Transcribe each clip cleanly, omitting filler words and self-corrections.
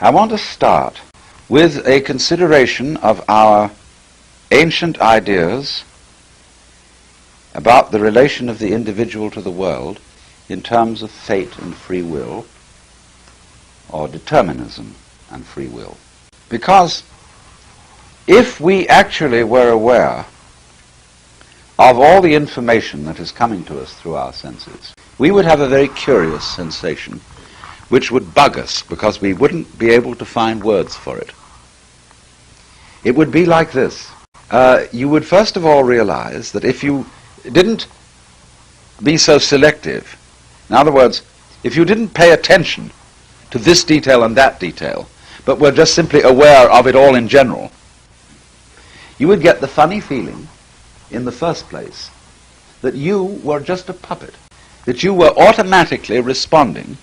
I want to start with a consideration of our ancient ideas about the relation of the individual to the world in terms of fate and free will, or determinism and free will. Because if we actually were aware of all the information that is coming to us through our senses, we would have a very curious sensation which would bug us because we wouldn't be able to find words for it. It would be like this. You would first of all realize that if you didn't be so selective, in other words, if you didn't pay attention to this detail and that detail, but were just simply aware of it all in general, you would get the funny feeling, in the first place, that you were just a puppet, that you were automatically responding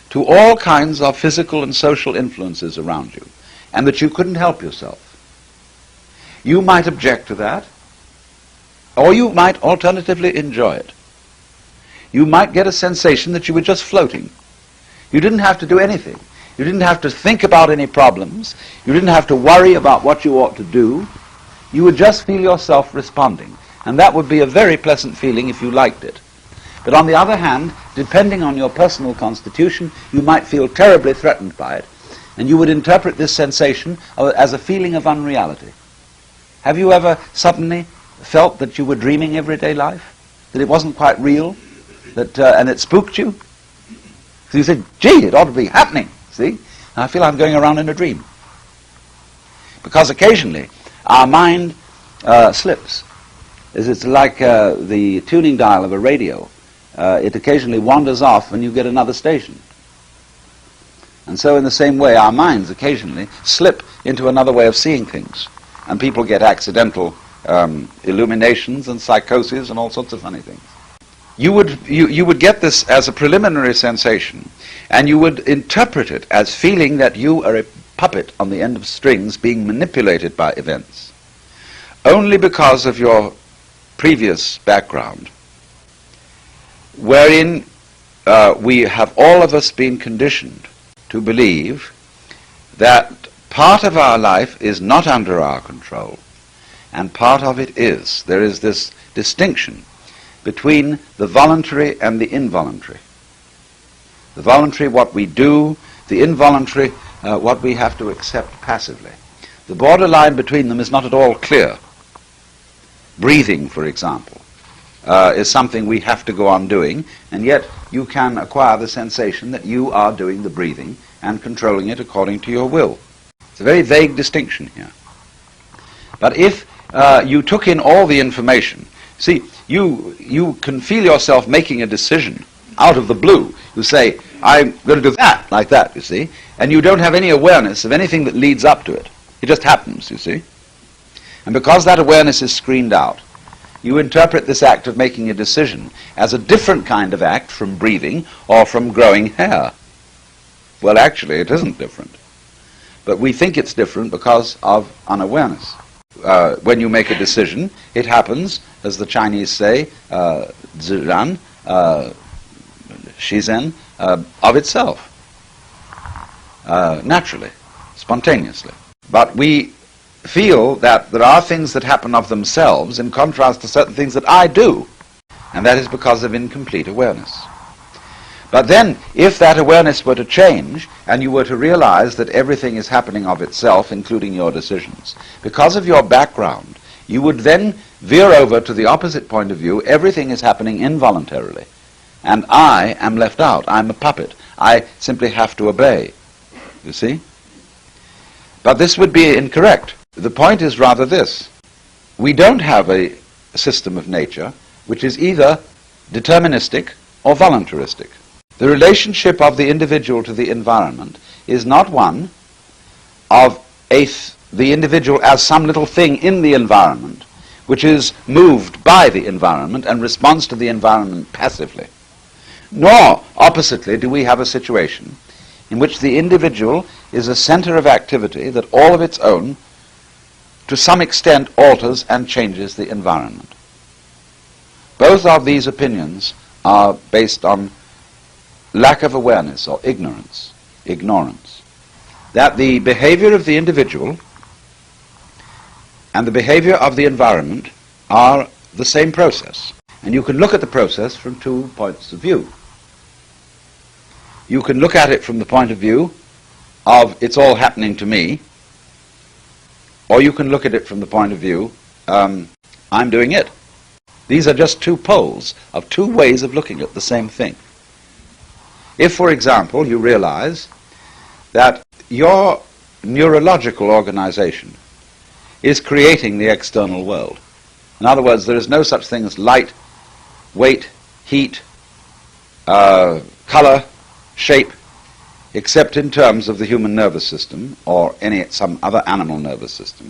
to all kinds of physical and social influences around you, and that you couldn't help yourself. You might object to that, or you might alternatively enjoy it. You might get a sensation that you were just floating. You didn't have to do anything. You didn't have to think about any problems. You didn't have to worry about what you ought to do. You would just feel yourself responding. And that would be a very pleasant feeling if you liked it. But on the other hand, depending on your personal constitution, you might feel terribly threatened by it. And you would interpret this sensation as a feeling of unreality. Have you ever suddenly felt that you were dreaming everyday life? That it wasn't quite real? And it spooked you? So you said, gee, it ought to be happening, see? And I feel I'm going around in a dream. Because occasionally our mind slips. It's like the tuning dial of a radio. It occasionally wanders off and you get another station. And so in the same way, our minds occasionally slip into another way of seeing things. And people get accidental illuminations and psychoses and all sorts of funny things. You would get this as a preliminary sensation, and you would interpret it as feeling that you are a puppet on the end of strings being manipulated by events, only because of your previous background, wherein we have all of us been conditioned to believe that part of our life is not under our control, and part of it is. There is this distinction between the voluntary and the involuntary. The voluntary, what we do; the involuntary, what we have to accept passively. The borderline between them is not at all clear. Breathing, for example, is something we have to go on doing, and yet you can acquire the sensation that you are doing the breathing and controlling it according to your will. It's a very vague distinction here. But if you took in all the information, see, you can feel yourself making a decision out of the blue. You say, I'm going to do that, like that, you see, and you don't have any awareness of anything that leads up to it. It just happens, you see. And because that awareness is screened out, you interpret this act of making a decision as a different kind of act from breathing or from growing hair. Well, actually, it isn't different. But we think it's different because of unawareness. When you make a decision, it happens, as the Chinese say, ziran, shizen, of itself, naturally, spontaneously. But we feel that there are things that happen of themselves in contrast to certain things that I do, and that is because of incomplete awareness. But then, if that awareness were to change, and you were to realize that everything is happening of itself, including your decisions, because of your background, you would then veer over to the opposite point of view. Everything is happening involuntarily, and I am left out. I'm a puppet. I simply have to obey, you see? But this would be incorrect. The point is rather this. We don't have a system of nature which is either deterministic or voluntaristic. The relationship of the individual to the environment is not one of the individual as some little thing in the environment which is moved by the environment and responds to the environment passively. Nor, oppositely, do we have a situation in which the individual is a center of activity that all of its own, to some extent, alters and changes the environment. Both of these opinions are based on lack of awareness or ignorance. that the behavior of the individual and the behavior of the environment are the same process. And you can look at the process from two points of view. You can look at it from the point of view of it's all happening to me, or you can look at it from the point of view I'm doing it. These are just two poles of two ways of looking at the same thing. If, for example, you realize that your neurological organization is creating the external world. In other words, there is no such thing as light, weight, heat, color, shape, except in terms of the human nervous system or some other animal nervous system.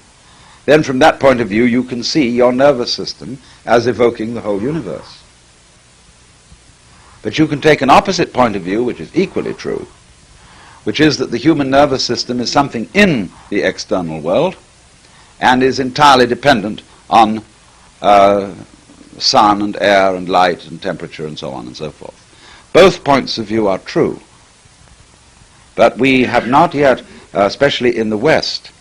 Then from that point of view you can see your nervous system as evoking the whole universe. But you can take an opposite point of view, which is equally true, which is that the human nervous system is something in the external world and is entirely dependent on sun and air and light and temperature and so on and so forth. Both points of view are true, but we have not yet, especially in the West,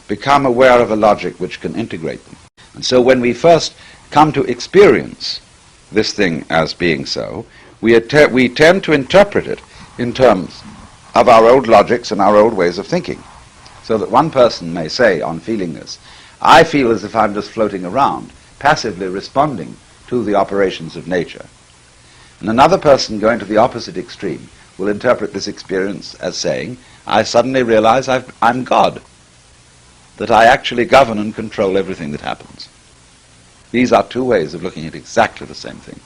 become aware of a logic which can integrate them. And so when we first come to experience this thing as being so, we tend to interpret it in terms of our old logics and our old ways of thinking. So that one person may say, on feeling this, I feel as if I'm just floating around, passively responding to the operations of nature. And another person going to the opposite extreme will interpret this experience as saying, I suddenly realize I'm God, that I actually govern and control everything that happens. These are two ways of looking at exactly the same thing.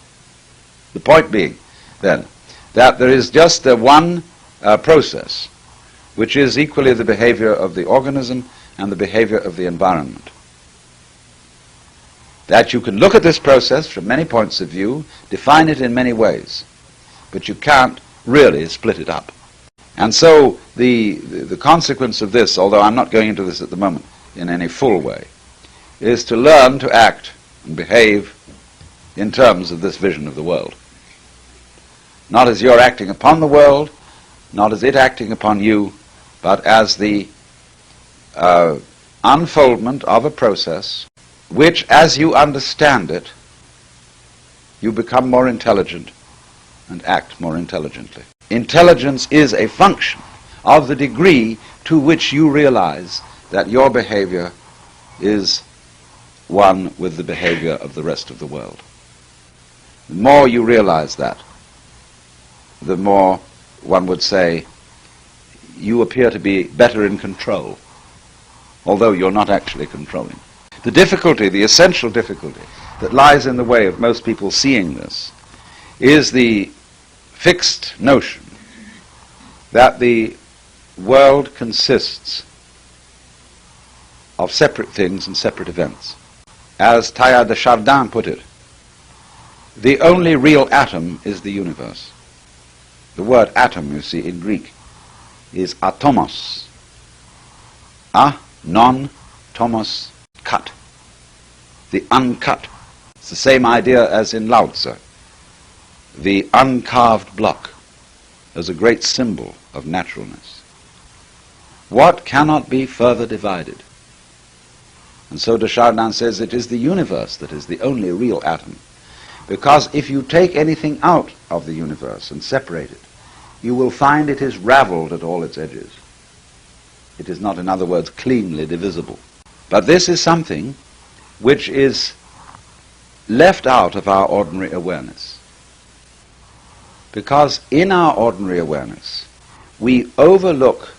The point being, then, that there is just one process which is equally the behavior of the organism and the behavior of the environment. That you can look at this process from many points of view, define it in many ways, but you can't really split it up. And so the consequence of this, although I'm not going into this at the moment in any full way, is to learn to act and behave in terms of this vision of the world. Not as you're acting upon the world, not as it acting upon you, but as the unfoldment of a process which, as you understand it, you become more intelligent and act more intelligently. Intelligence is a function of the degree to which you realize that your behavior is one with the behavior of the rest of the world. The more you realize that, the more, one would say, you appear to be better in control, although you're not actually controlling. The difficulty, the essential difficulty that lies in the way of most people seeing this is the fixed notion that the world consists of separate things and separate events. As Teilhard de Chardin put it, the only real atom is the universe. The word atom, you see, in Greek, is atomos. Non, tomos, cut. The uncut. It's the same idea as in Lao Tzu. The uncarved block as a great symbol of naturalness. What cannot be further divided? And so de Chardin says it is the universe that is the only real atom. Because if you take anything out of the universe and separate it, you will find it is raveled at all its edges. It is not, in other words, cleanly divisible. But this is something which is left out of our ordinary awareness. Because in our ordinary awareness, we overlook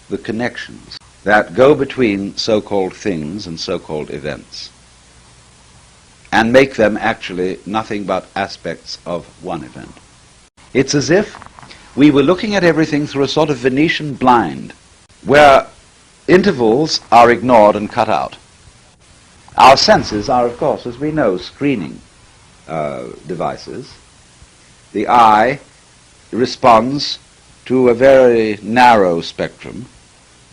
the connections that go between so-called things and so-called events, and make them actually nothing but aspects of one event. It's as if we were looking at everything through a sort of Venetian blind, where intervals are ignored and cut out. Our senses are, of course, as we know, screening devices. The eye responds to a very narrow spectrum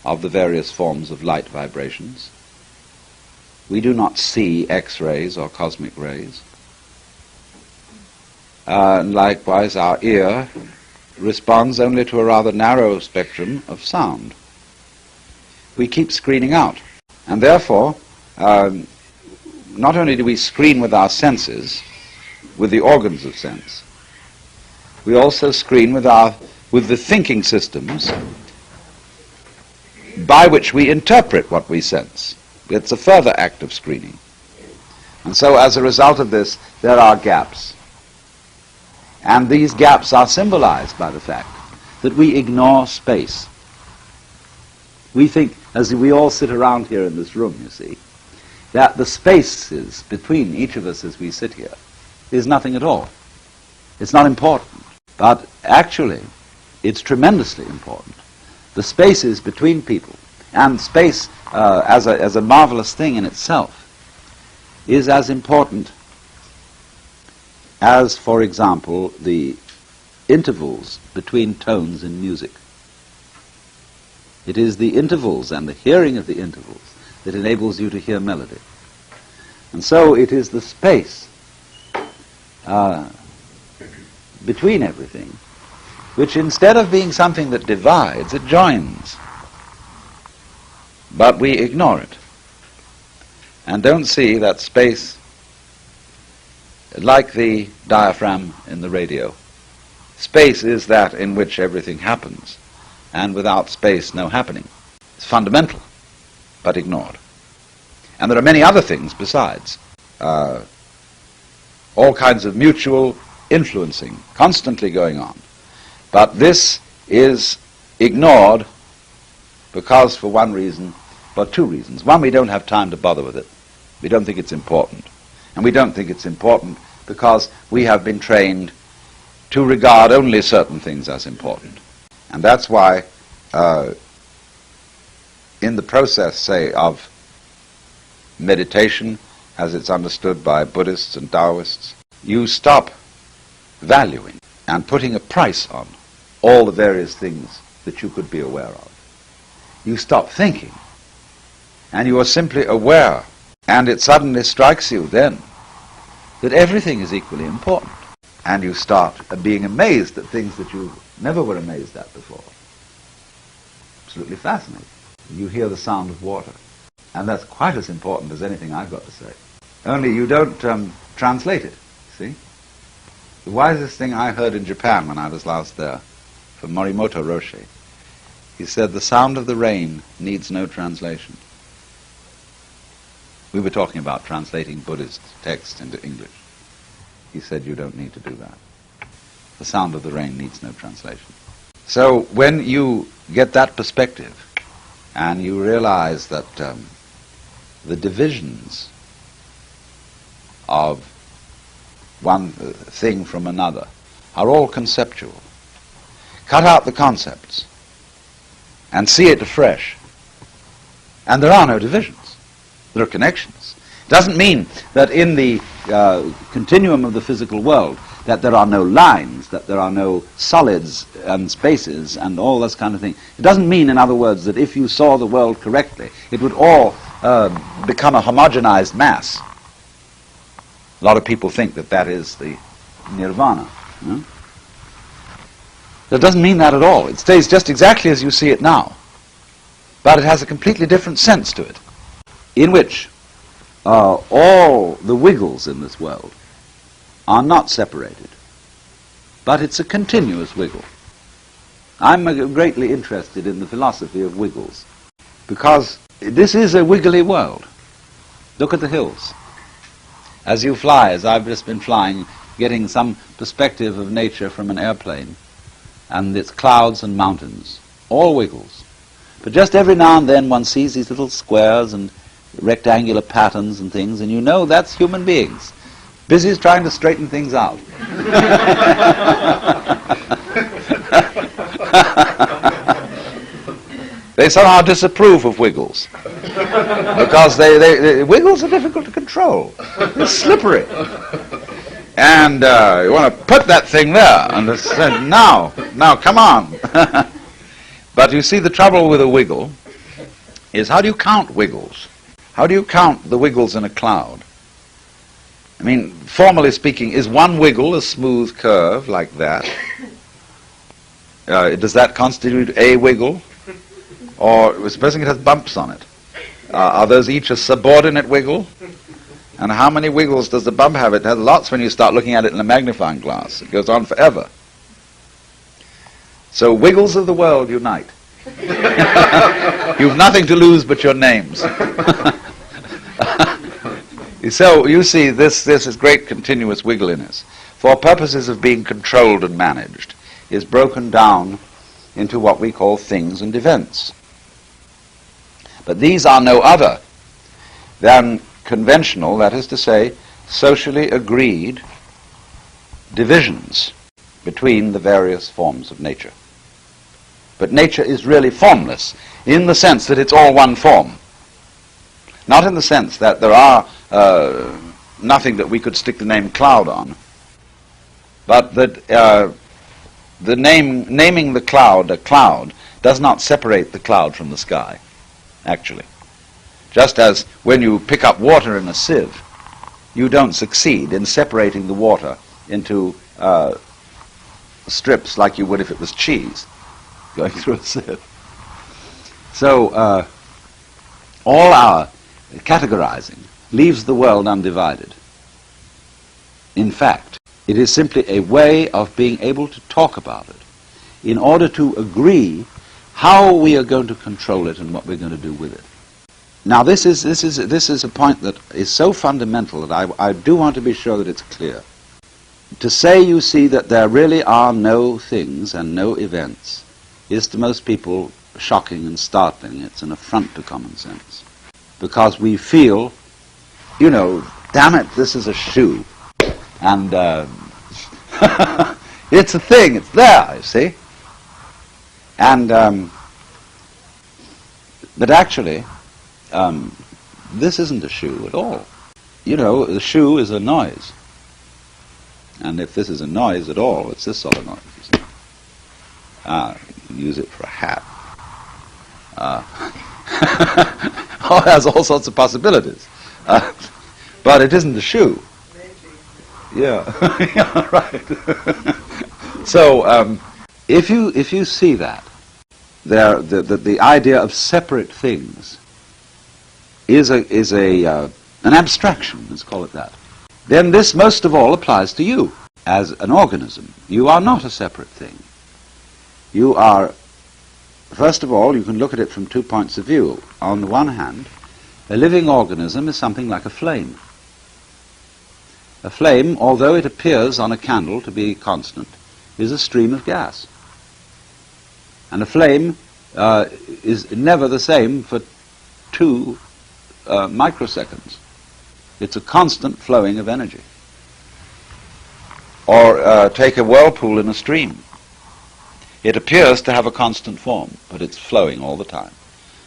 of the various forms of light vibrations. We do not see X-rays or cosmic rays. And likewise, our ear responds only to a rather narrow spectrum of sound. We keep screening out. And therefore, not only do we screen with our senses, with the organs of sense, we also screen with the thinking systems by which we interpret what we sense. It's a further act of screening. And so as a result of this, there are gaps. And these gaps are symbolized by the fact that we ignore space. We think, as we all sit around here in this room, you see, that the spaces between each of us as we sit here is nothing at all. It's not important. But actually, it's tremendously important. The spaces between people, and space as a marvelous thing in itself, is as important as, for example, the intervals between tones in music. It is the intervals and the hearing of the intervals that enables you to hear melody. And so it is the space between everything, which instead of being something that divides, it joins. But we ignore it and don't see that space, like the diaphragm in the radio. Space is that in which everything happens, and without space, no happening. It's fundamental, but ignored. And there are many other things besides. All kinds of mutual influencing, constantly going on. But this is ignored because, for one reason, for two reasons. One, we don't have time to bother with it. We don't think it's important. And we don't think it's important because we have been trained to regard only certain things as important. And that's why in the process, say, of meditation, as it's understood by Buddhists and Taoists, you stop valuing and putting a price on all the various things that you could be aware of. You stop thinking, and you are simply aware, and it suddenly strikes you then that everything is equally important. And you start being amazed at things that you never were amazed at before. Absolutely fascinating. You hear the sound of water, and that's quite as important as anything I've got to say. Only you don't translate it, see? The wisest thing I heard in Japan when I was last there, from Morimoto Roshi, he said, the sound of the rain needs no translation. We were talking about translating Buddhist texts into English. He said, you don't need to do that. The sound of the rain needs no translation. So when you get that perspective, and you realize that the divisions of one thing from another are all conceptual. Cut out the concepts and see it afresh. And there are no divisions. There are connections. It doesn't mean that in the continuum of the physical world that there are no lines, that there are no solids and spaces and all this kind of thing. It doesn't mean, in other words, that if you saw the world correctly, it would all become a homogenized mass. A lot of people think that that is the nirvana. You know? That doesn't mean that at all. It stays just exactly as you see it now. But it has a completely different sense to it, in which all the wiggles in this world are not separated, but it's a continuous wiggle. I'm greatly interested in the philosophy of wiggles, because this is a wiggly world. Look at the hills. As you fly, as I've just been flying, getting some perspective of nature from an airplane, and its clouds and mountains, all wiggles. But just every now and then one sees these little squares and rectangular patterns and things, and you know that's human beings, busy trying to straighten things out. They somehow disapprove of wiggles, because wiggles are difficult to control. They're slippery. And you want to put that thing there, and say, now, come on. But you see, the trouble with a wiggle is, how do you count wiggles? How do you count the wiggles in a cloud? I mean, formally speaking, is one wiggle a smooth curve like that? does that constitute a wiggle? Or supposing it has bumps on it, are those each a subordinate wiggle? And how many wiggles does the bump have? It has lots when you start looking at it in a magnifying glass. It goes on forever. So wiggles of the world unite. You've nothing to lose but your names. So you see, this is great continuous wiggliness, for purposes of being controlled and managed, is broken down into what we call things and events. But these are no other than conventional, that is to say, socially agreed divisions between the various forms of nature. But nature is really formless in the sense that it's all one form. Not in the sense that there are nothing that we could stick the name cloud on, but that naming the cloud a cloud does not separate the cloud from the sky, actually. Just as when you pick up water in a sieve, you don't succeed in separating the water into strips like you would if it was cheese going through a sieve. So all our categorizing leaves the world undivided. In fact, it is simply a way of being able to talk about it in order to agree how we are going to control it and what we're going to do with it. Now this is a point that is so fundamental that I do want to be sure that it's clear. To say, you see, that there really are no things and no events is to most people shocking and startling. It's an affront to common sense. Because we feel, you know, damn it, this is a shoe. And it's a thing, it's there, you see. And, but actually, this isn't a shoe at all. You know, the shoe is a noise. And if this is a noise at all, it's this solenoid. You can use it for a hat. Oh, it has all sorts of possibilities. But it isn't a shoe. Yeah, yeah, right. So, if you see that, the idea of separate things is an abstraction, let's call it that, then this most of all applies to you as an organism. You are not a separate thing. You are, first of all, you can look at it from 2 points of view. On the one hand, a living organism is something like a flame. A flame, although it appears on a candle to be constant, is a stream of gas. And a flame is never the same for 2 microseconds. It's a constant flowing of energy. Or take a whirlpool in a stream. It appears to have a constant form, but it's flowing all the time.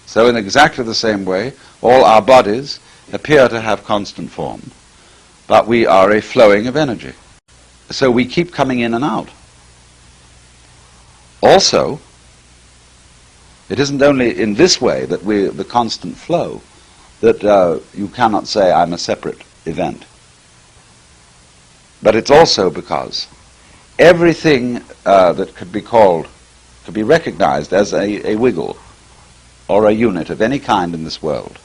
So in exactly the same way, all our bodies appear to have constant form, but we are a flowing of energy. So we keep coming in and out. Also, it isn't only in this way that we're the constant flow, that you cannot say I'm a separate event. But it's also because everything that could be recognized as a wiggle or a unit of any kind in this world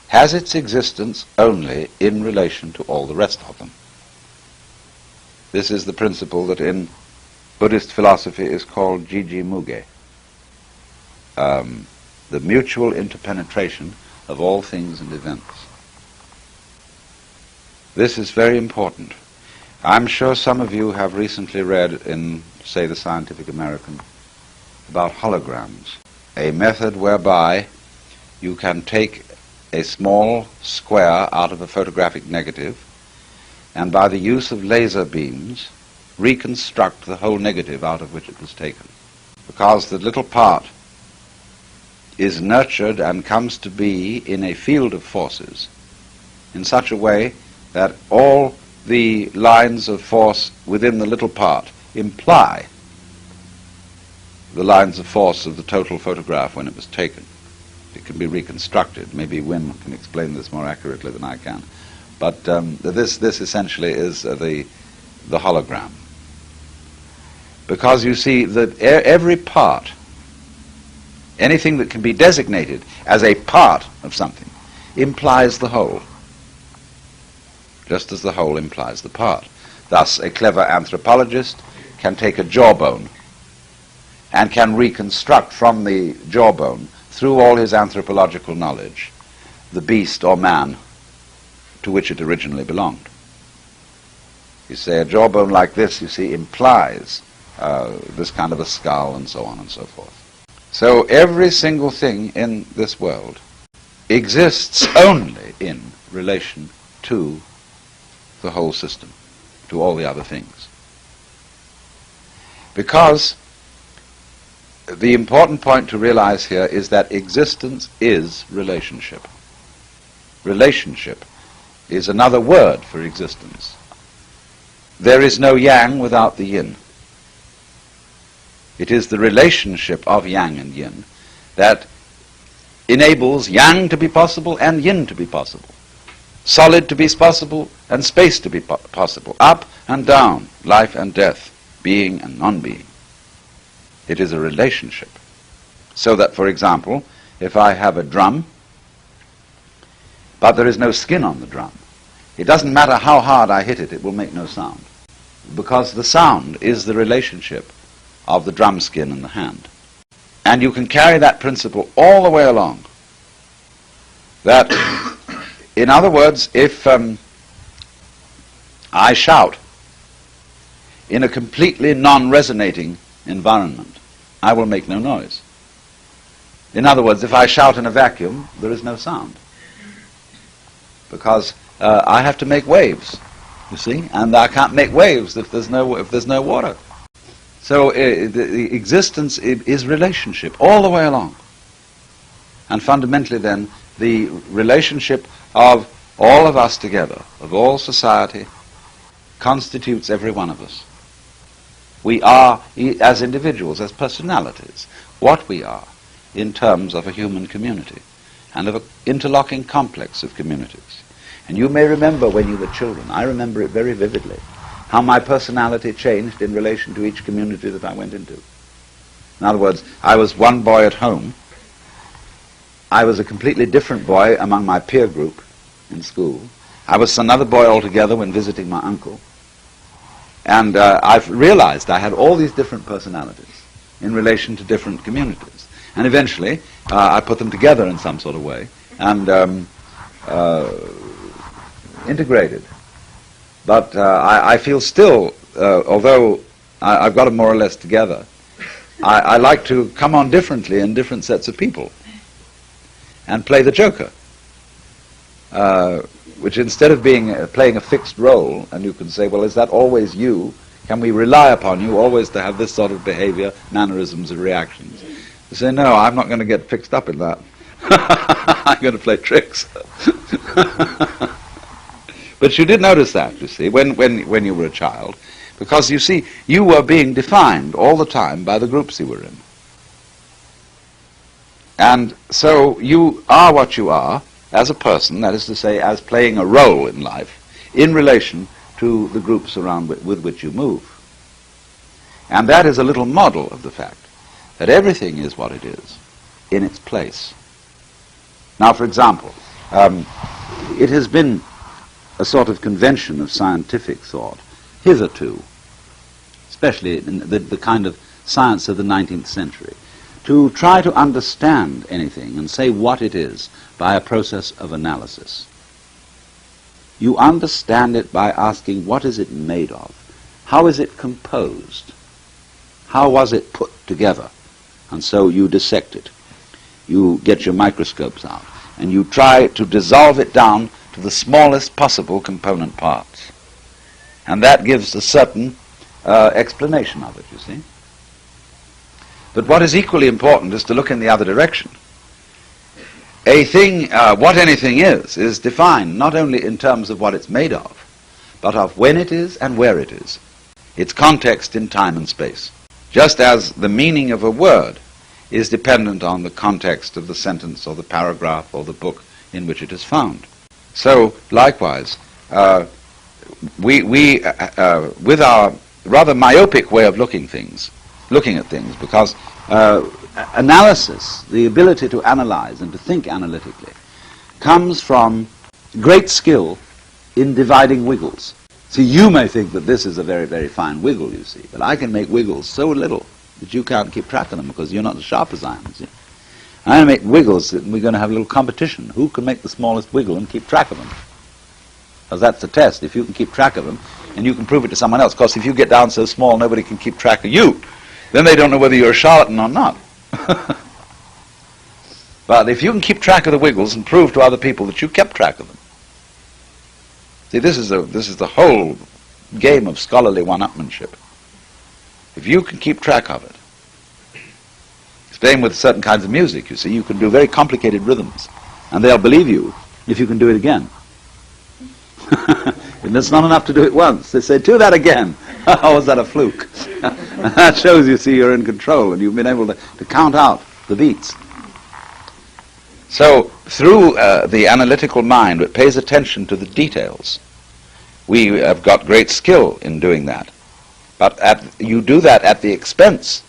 has its existence only in relation to all the rest of them. This is the principle that in Buddhist philosophy is called Jiji Muge, the mutual interpenetration of all things and events. This is very important. I'm sure some of you have recently read in, say, the Scientific American about holograms, a method whereby you can take a small square out of a photographic negative and by the use of laser beams reconstruct the whole negative out of which it was taken. Because the little part is nurtured and comes to be in a field of forces in such a way that all the lines of force within the little part imply the lines of force of the total photograph when it was taken. It can be reconstructed. Maybe Wim can explain this more accurately than I can. But this essentially is the hologram. because you see that every part, anything that can be designated as a part of something, implies the whole, just as the whole implies the part. Thus, a clever anthropologist can take a jawbone and can reconstruct from the jawbone, through all his anthropological knowledge, the beast or man to which it originally belonged. You say a jawbone like this, you see, implies this kind of a skull and so on and so forth. So every single thing in this world exists only in relation to the whole system, to all the other things. Because the important point to realize here is that existence is relationship. Relationship is another word for existence. There is no yang without the yin. It is the relationship of yang and yin that enables yang to be possible and yin to be possible, solid to be possible and space to be possible, up and down, life and death, being and non-being. It is a relationship. So that, for example, if I have a drum, but there is no skin on the drum, it doesn't matter how hard I hit it, it will make no sound. Because the sound is the relationship of the drum skin and the hand. And you can carry that principle all the way along. That, in other words, if I shout in a completely non-resonating environment, I will make no noise. In other words, if I shout in a vacuum, there is no sound. Because I have to make waves, you see, and I can't make waves if there's no water. So the existence is relationship all the way along. And fundamentally then, the relationship of all of us together, of all society, constitutes every one of us. We are, as individuals, as personalities, what we are in terms of a human community and of an interlocking complex of communities. And you may remember when you were children, I remember it very vividly, how my personality changed in relation to each community that I went into. In other words, I was one boy at home. I was a completely different boy among my peer group in school. I was another boy altogether when visiting my uncle. And I've realized I had all these different personalities in relation to different communities. And eventually, I put them together in some sort of way and integrated. But I feel still, although I've got them more or less together, I like to come on differently in different sets of people and play the joker, which instead of playing a fixed role, and you can say, well, is that always you? Can we rely upon you always to have this sort of behavior, mannerisms, and reactions? You say, no, I'm not going to get fixed up in that. I'm going to play tricks. But you did notice that, you see, when you were a child, because, you see, you were being defined all the time by the groups you were in. And so you are what you are as a person, that is to say, as playing a role in life, in relation to the groups around with which you move. And that is a little model of the fact that everything is what it is, in its place. Now, for example, it has been a sort of convention of scientific thought hitherto, especially in the kind of science of the 19th century, to try to understand anything and say what it is by a process of analysis. You understand it by asking, what is it made of? How is it composed? How was it put together? And so you dissect it. You get your microscopes out, and you try to dissolve it down to the smallest possible component parts. And that gives a certain explanation of it, you see. But what is equally important is to look in the other direction. A thing, what anything is defined not only in terms of what it's made of, but of when it is and where it is, its context in time and space. Just as the meaning of a word is dependent on the context of the sentence or the paragraph or the book in which it is found. So, likewise, we with our rather myopic way of looking at things, because analysis, the ability to analyze and to think analytically, comes from great skill in dividing wiggles. See, you may think that this is a very, very fine wiggle, you see, but I can make wiggles so little that you can't keep track of them because you're not as sharp as I am, see. I'm going to make wiggles that we're going to have a little competition. Who can make the smallest wiggle and keep track of them? Because that's the test. If you can keep track of them, and you can prove it to someone else, because if you get down so small nobody can keep track of you, then they don't know whether you're a charlatan or not. But if you can keep track of the wiggles and prove to other people that you kept track of them, see, this is the whole game of scholarly one-upmanship. If you can keep track of it, same with certain kinds of music, you see, you can do very complicated rhythms, and they'll believe you if you can do it again. And it's not enough to do it once. They say, do that again. Oh, was that a fluke? That shows, you see, you're in control, and you've been able to count out the beats. So, through the analytical mind, it pays attention to the details. We have got great skill in doing that. But you do that at the expense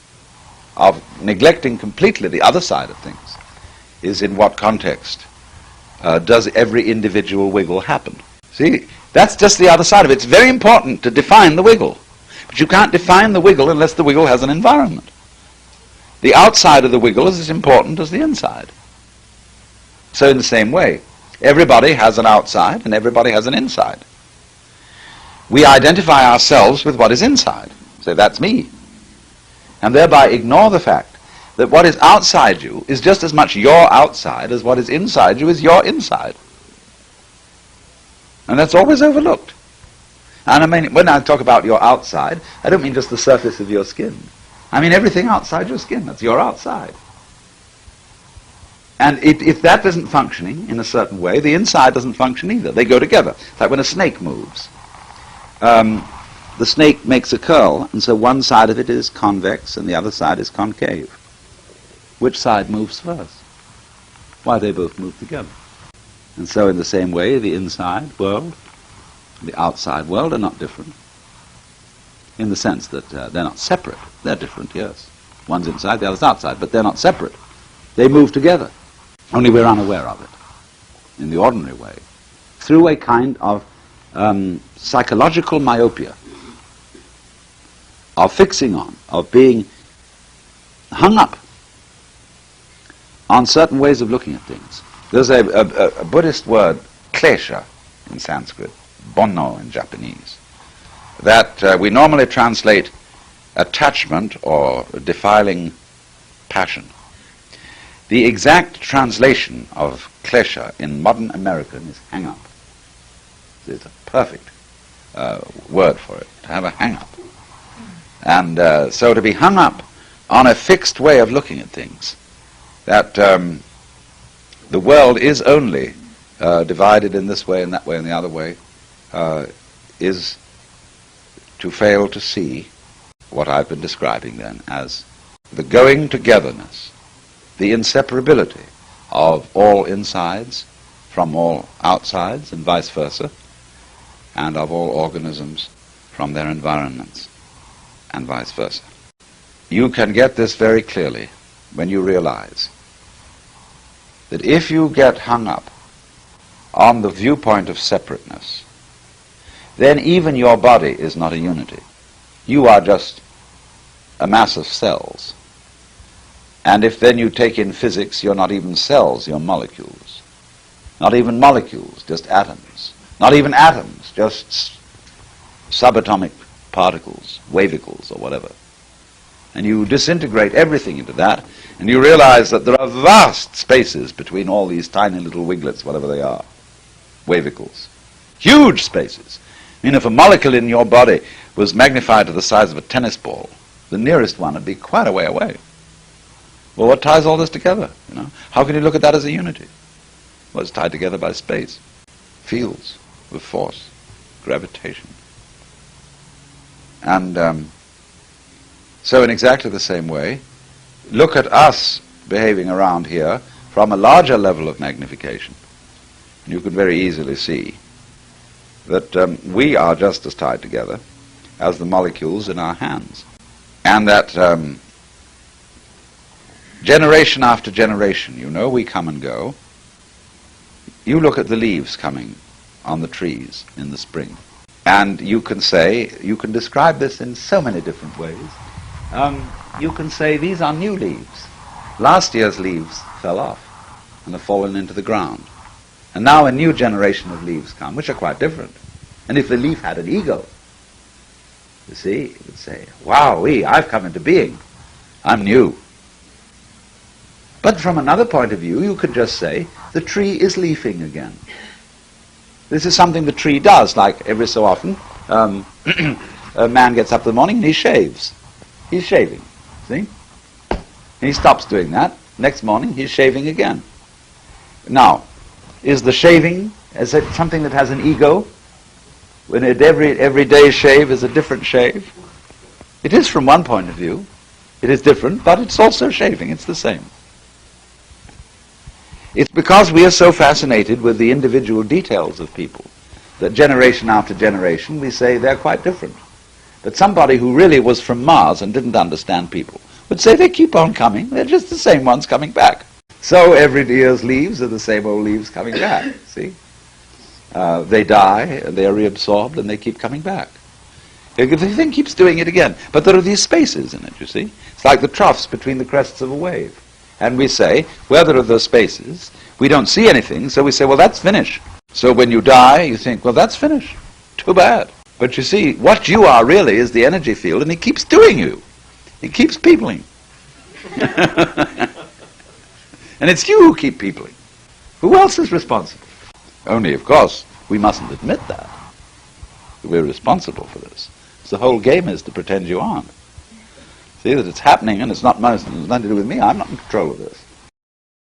of neglecting completely the other side of things, is in what context does every individual wiggle happen. See, that's just the other side of it. It's very important to define the wiggle. But you can't define the wiggle unless the wiggle has an environment. The outside of the wiggle is as important as the inside. So in the same way, everybody has an outside and everybody has an inside. We identify ourselves with what is inside. Say, that's me. And thereby ignore the fact that what is outside you is just as much your outside as what is inside you is your inside. And that's always overlooked. And I mean, when I talk about your outside, I don't mean just the surface of your skin. I mean everything outside your skin. That's your outside. And if that isn't functioning in a certain way, the inside doesn't function either. They go together. It's like when a snake moves. The snake makes a curl, and so one side of it is convex and the other side is concave. Which side moves first? Why, they both move together. And so in the same way, the inside world, the outside world are not different. In the sense that they're not separate. They're different, yes. One's inside, the other's outside, but they're not separate. They move together. Only we're unaware of it, in the ordinary way, through a kind of psychological myopia, of fixing on, of being hung up on certain ways of looking at things. There's a Buddhist word, klesha, in Sanskrit, bonno in Japanese, that we normally translate attachment or defiling passion. The exact translation of klesha in modern American is hang-up. It's a perfect word for it, to have a hang-up. And so to be hung up on a fixed way of looking at things, that the world is only divided in this way and that way and the other way, is to fail to see what I've been describing then as the going togetherness, the inseparability of all insides from all outsides and vice versa, and of all organisms from their environments and vice versa. You can get this very clearly when you realize that if you get hung up on the viewpoint of separateness, then even your body is not a unity. You are just a mass of cells. And if then you take in physics, you're not even cells, you're molecules. Not even molecules, just atoms. Not even atoms, just subatomic particles, wavicles or whatever. And you disintegrate everything into that, and you realize that there are vast spaces between all these tiny little wiglets, whatever they are, wavicles. Huge spaces. I mean, if a molecule in your body was magnified to the size of a tennis ball, the nearest one would be quite a way away. Well, what ties all this together? You know, how can you look at that as a unity? Well, it's tied together by space, fields with force, gravitation. And so in exactly the same way, look at us behaving around here from a larger level of magnification. And you can very easily see that we are just as tied together as the molecules in our hands. And that generation after generation, you know, we come and go. You look at the leaves coming on the trees in the spring, and you can say, you can describe this in so many different ways. You can say these are new leaves. Last year's leaves fell off and have fallen into the ground. And now a new generation of leaves come, which are quite different. And if the leaf had an ego, you see, it would say, wow-wee, I've come into being. I'm new. But from another point of view, you could just say, the tree is leafing again. This is something the tree does, like every so often. A man gets up in the morning and he shaves. He's shaving, see? And he stops doing that. Next morning, he's shaving again. Now, is the shaving, is it something that has an ego? When every day's shave is a different shave? It is from one point of view. It is different, but it's also shaving. It's the same. It's because we are so fascinated with the individual details of people that generation after generation we say they're quite different. But somebody who really was from Mars and didn't understand people would say they keep on coming. They're just the same ones coming back. So every year's leaves are the same old leaves coming back, see? They die, they are reabsorbed, and they keep coming back. The thing keeps doing it again. But there are these spaces in it, you see? It's like the troughs between the crests of a wave. And we say, where there are those spaces, we don't see anything, so we say, well, that's finished. So when you die, you think, well, that's finished. Too bad. But you see, what you are really is the energy field, and it keeps doing you. It keeps peopling. And it's you who keep peopling. Who else is responsible? Only, of course, we mustn't admit that. We're responsible for this. So the whole game is to pretend you aren't. See that it's happening and it's not nothing to do with me. I'm not in control of this.